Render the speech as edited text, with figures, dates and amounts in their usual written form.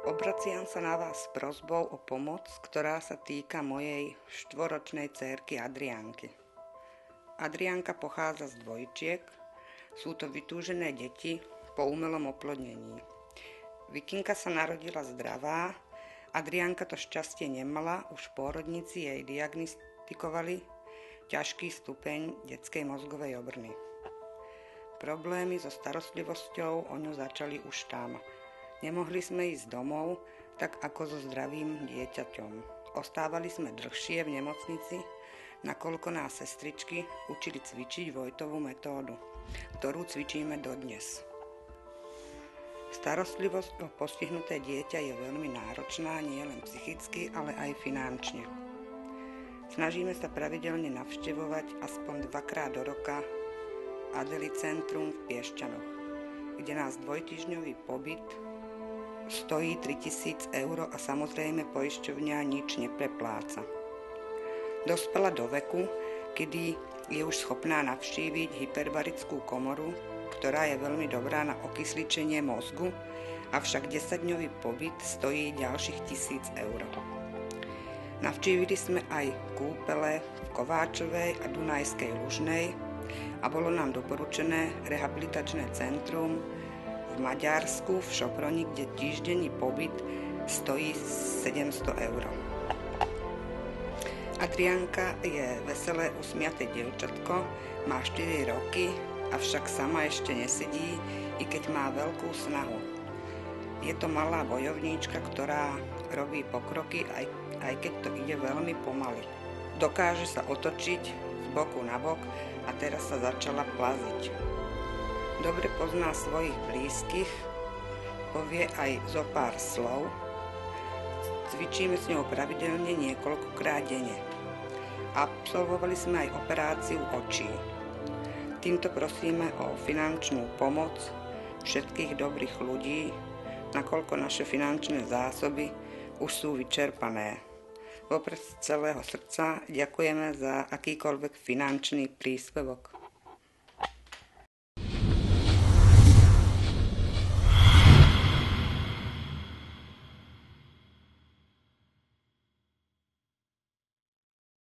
Obraciam sa na vás s prosbou o pomoc, ktorá sa týka mojej 4-ročnej dcérky Adriánky. Adriánka pochádza z dvojčiek, sú to vytúžené deti po umelom oplodnení. Vikinka sa narodila zdravá, Adriánka to šťastie nemala, už v pôrodnici jej diagnostikovali ťažký stupeň detskej mozgovej obrny. Problémy so starostlivosťou o ňu začali už tam. Nemohli sme ísť domov, tak ako so zdravým dieťaťom. Ostávali sme dlhšie v nemocnici, nakoľko nás sestričky učili cvičiť Vojtovú metódu, ktorú cvičíme dodnes. Starostlivosť o postihnuté dieťa je veľmi náročná, nie len psychicky, ale aj finančne. Snažíme sa pravidelne navštevovať aspoň 2-krát do roka Adely centrum v Piešťanoch, kde nás dvojtýždňový pobyt stojí 3 000 eur a samozrejme poisťovňa nič neprepláca. Dospela do veku, kedy je už schopná navštíviť hyperbarickú komoru, ktorá je veľmi dobrá na okysličenie mozgu, avšak 10-dňový pobyt stojí ďalších 1 000 eur. Navštívili sme aj kúpele v Kováčovej a Dunajskej Lužnej a bolo nám doporučené rehabilitačné centrum v Maďarsku, v Šoproni, kde týždenný pobyt stojí 700 eur. Adriánka je veselé usmiaté dievčatko, má 4 roky, avšak sama ešte nesedí, i keď má veľkú snahu. Je to malá bojovníčka, ktorá robí pokroky, aj keď to ide veľmi pomaly. Dokáže sa otočiť z boku na bok a teraz sa začala plaziť. Dobre pozná svojich blízkych, povie aj zo pár slov. Cvičíme s ňou pravidelne niekoľkokrát denne. Absolvovali sme aj operáciu očí. Týmto prosíme o finančnú pomoc všetkých dobrých ľudí, nakoľko naše finančné zásoby už sú vyčerpané. Vopred z celého srdca ďakujeme za akýkoľvek finančný príspevok.